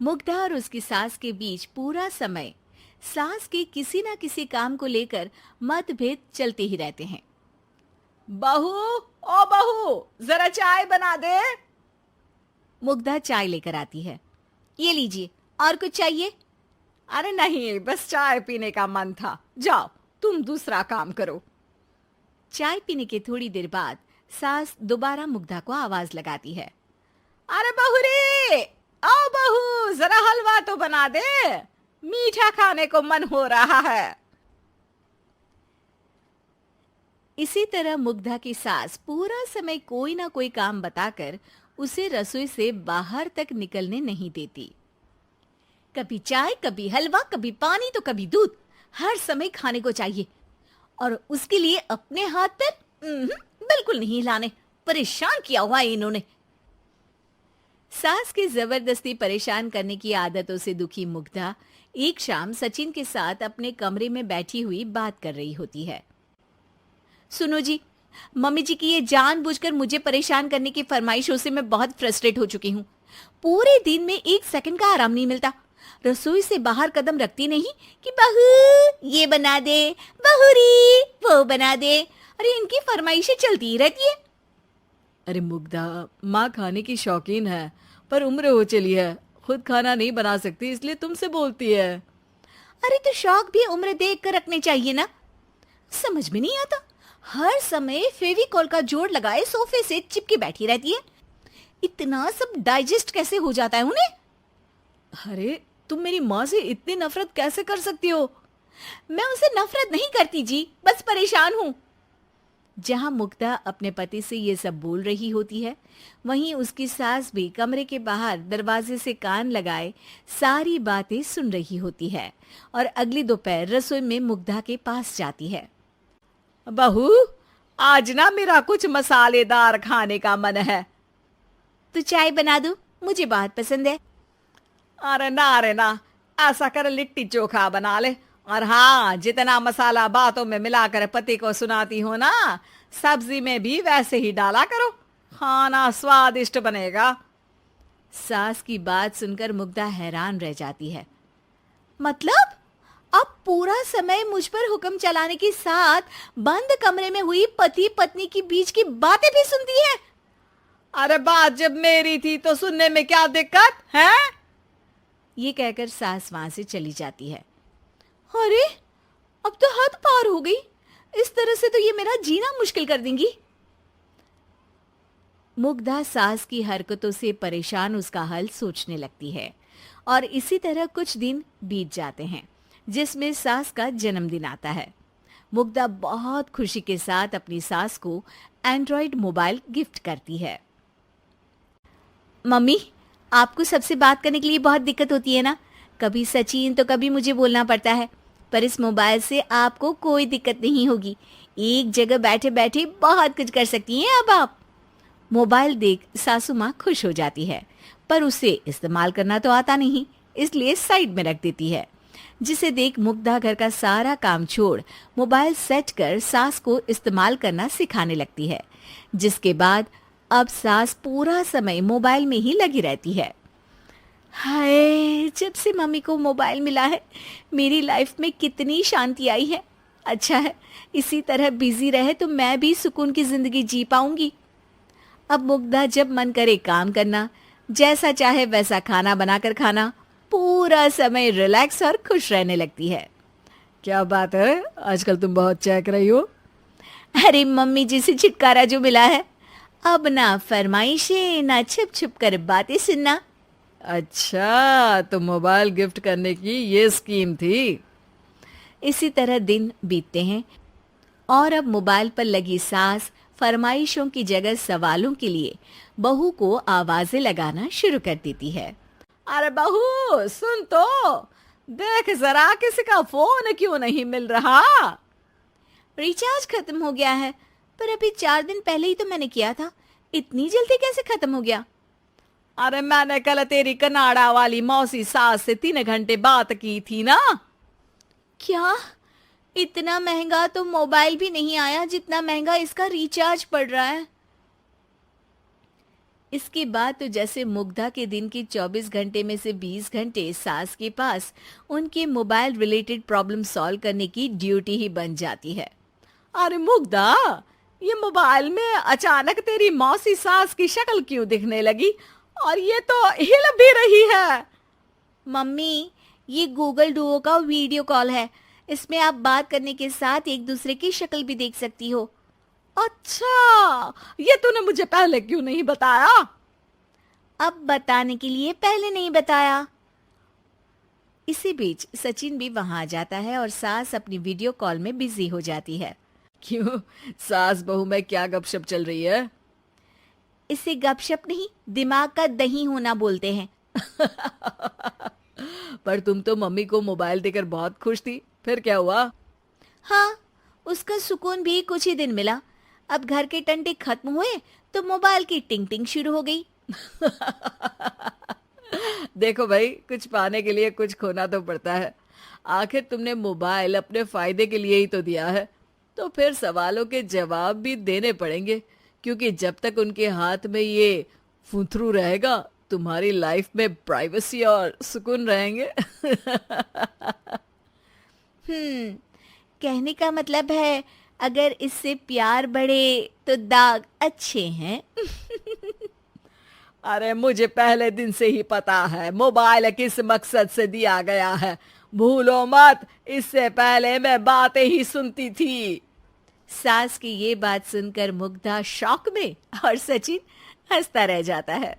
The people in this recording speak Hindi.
मुग्धा और उसकी सास के बीच पूरा समय सास के किसी ना किसी काम को लेकर मतभेद चलते ही रहते हैं। बहू, ओ बहू, जरा चाय बना दे। मुग्धा चाय लेकर आती है। ये लीजिए, और कुछ चाहिए? अरे नहीं, बस चाय पीने का मन था। जाओ, तुम दूसरा काम करो। चाय पीने के थोड़ी देर बाद सास दोबारा मुग्धा को आवाज लगाती है। अरे बहू रे, आओ बहू, जरा हलवा तो बना दे, मीठा खाने को मन हो रहा है। इसी तरह मुग्धा की सास पूरा समय कोई ना कोई काम बताकर उसे रसोई से बाहर तक निकलने नहीं देती। कभी चाय, कभी हलवा, कभी पानी तो कभी दूध, हर समय खाने को चाहिए। और उसके लिए अपने हाथ पैर बिल्कुल नहीं हिलाने। परेशान किया हुआ है इन्होंने। सास की जबरदस्ती परेशान करने की आदतों से दुखी मुग्धा एक शाम सचिन के साथ अपने कमरे में बैठी हुई बात कर रही होती है। सुनो जी, मम्मी जी की ये जानबूझकर मुझे परेशान करने की फरमाइशों से मैं बहुत फ्रस्ट्रेट हो चुकी हूँ। पूरे दिन में एक सेकंड का आराम नहीं मिलता। रसोई से बाहर कदम रखती नहीं कि बहू ये बना दे, बहुरी वो बना दे। अरे इनकी फरमाइशें चलती ही रहती है। अरे मुग्धा, माँ खाने की शौकीन है, पर उम्र हो चली है, खुद खाना नहीं बना सकती, इसलिए तुमसे बोलती है। अरे तो शौक भी उम्र देख कर रखने चाहिए ना। समझ में नहीं आता, हर समय फेविकॉल का जोड़ लगाए सोफे से चिपके बैठी रहती है। इतना सब डाइजेस्ट कैसे हो जाता है उन्हें? अरे तुम मेरी माँ से इतनी नफरत कैसे कर सकती हो? मैं उनसे नफरत नहीं करती जी, बस परेशान हूँ। जहां मुग्धा अपने पति से ये सब बोल रही होती है, वहीं उसकी सास भी कमरे के बाहर दरवाजे से कान लगाए सारी बातें सुन रही होती है और अगली दोपहर रसोई में मुग्धा के पास जाती है। बहू, आज ना मेरा कुछ मसालेदार खाने का मन है। तो चाय बना दूं? मुझे बहुत पसंद है। अरे ना, ऐसा कर लिट्टी चोखा बना ले। और हाँ, जितना मसाला बातों में मिलाकर पति को सुनाती हो ना, सब्जी में भी वैसे ही डाला करो, खाना स्वादिष्ट बनेगा। सास की बात सुनकर मुग्धा हैरान रह जाती है। मतलब अब पूरा समय मुझ पर हुक्म चलाने के साथ बंद कमरे में हुई पति पत्नी की बीच की बातें भी सुनती है? अरे बात जब मेरी थी तो सुनने में क्या दिक्कत है? ये कहकर सास वहां से चली जाती है। अरे अब तो हद पार हो गई। इस तरह से तो ये मेरा जीना मुश्किल कर देंगी। मुग्धा सास की हरकतों से परेशान उसका हल सोचने लगती है और इसी तरह कुछ दिन बीत जाते हैं, जिसमें सास का जन्मदिन आता है। मुग्धा बहुत खुशी के साथ अपनी सास को एंड्रॉइड मोबाइल गिफ्ट करती है। मम्मी, आपको सबसे बात करने के लिए बहुत दिक्कत होती है ना? कभी सचिन तो कभी मुझे बोलना पड़ता है, पर इस मोबाइल से आपको कोई दिक्कत नहीं होगी। एक जगह बैठे बैठे बहुत कुछ कर सकती हैं अब आप। मोबाइल देख सासू माँ खुश हो जाती है, पर उसे इस्तेमाल करना तो आता नहीं, इसलिए साइड में रख देती है। जिसे देख मुग्धा घर का सारा काम छोड़ मोबाइल सेट कर सास को इस्तेमाल करना सिखाने लगती है, जिसके बाद अब सास पूरा समय मोबाइल में ही लगी रहती है। हाय, जब से मम्मी को मोबाइल मिला है मेरी लाइफ में कितनी शांति आई है। अच्छा है, इसी तरह बिजी रहे तो मैं भी सुकून की जिंदगी जी पाऊंगी। अब मुग्धा जब मन करे काम करना, जैसा चाहे वैसा खाना बनाकर खाना, पूरा समय रिलैक्स और खुश रहने लगती है। क्या बात है, आजकल तुम बहुत चहक रही हो। अरे मम्मी जी से छुटकारा जो मिला है, अब ना फरमाइशें ना छुप छुप कर बातें सुनना। अच्छा, तो मोबाइल गिफ्ट करने की ये स्कीम थी। इसी तरह दिन बीतते हैं और अब मोबाइल पर लगी सास फरमाइशों की जगह सवालों के लिए बहू को आवाजें लगाना शुरू कर देती है। अरे बहू सुन तो, देख जरा किसी का फोन क्यों नहीं मिल रहा? रिचार्ज खत्म हो गया है, पर अभी 4 दिन पहले ही तो मैंने किया था। इतनी जल्दी कैसे खत्म हो गया? अरे मैंने कल तेरी कनाडा वाली मौसी सास से 3 घंटे बात की थी ना। क्या? इतना महंगा तो मोबाइल भी नहीं आया जितना महंगा इसका रिचार्ज पड़ रहा है। इसके बाद तो जैसे मुग्धा के दिन के 24 घंटे में से 20 घंटे सास के पास उनके मोबाइल रिलेटेड प्रॉब्लम सॉल्व करने की ड्यूटी ही बन जाती है। अरे मुग्धा, ये मोबाइल में अचानक तेरी मौसी सास की शक्ल क्यों दिखने लगी? और ये तो हिल भी रही है। मम्मी, ये गूगल डुओ का वीडियो कॉल है। इसमें आप बात करने के साथ एक दूसरे की शक्ल भी देख सकती हो। अच्छा, ये तूने मुझे पहले क्यों नहीं बताया? अब बताने के लिए पहले नहीं बताया। इसी बीच सचिन भी वहां आ जाता है और सास अपनी वीडियो कॉल में बिजी हो जाती है। क्यों, सास बहू में क्या गपशप चल रही है? इसे गपशप नहीं, दिमाग का दही होना बोलते हैं। पर तुम तो मम्मी को मोबाइल देकर बहुत खुश थी, फिर क्या हुआ? हाँ, उसका सुकून भी कुछ ही दिन मिला। अब घर के टंटे खत्म हुए तो मोबाइल की टिंग टिंग शुरू हो गई। देखो भाई, कुछ पाने के लिए कुछ खोना तो पड़ता है। आखिर तुमने मोबाइल अपने फायदे के लिए ही तो दिया है, तो फिर सवालों के जवाब भी देने पड़ेंगे, क्योंकि जब तक उनके हाथ में ये फुथरू रहेगा, तुम्हारी लाइफ में प्राइवेसी और सुकून रहेंगे। कहने का मतलब है अगर इससे प्यार बढ़े तो दाग अच्छे हैं। अरे मुझे पहले दिन से ही पता है मोबाइल किस मकसद से दिया गया है। भूलो मत, इससे पहले मैं बातें ही सुनती थी। सास की ये बात सुनकर मुग्धा शॉक में और सचिन हंसता रह जाता है।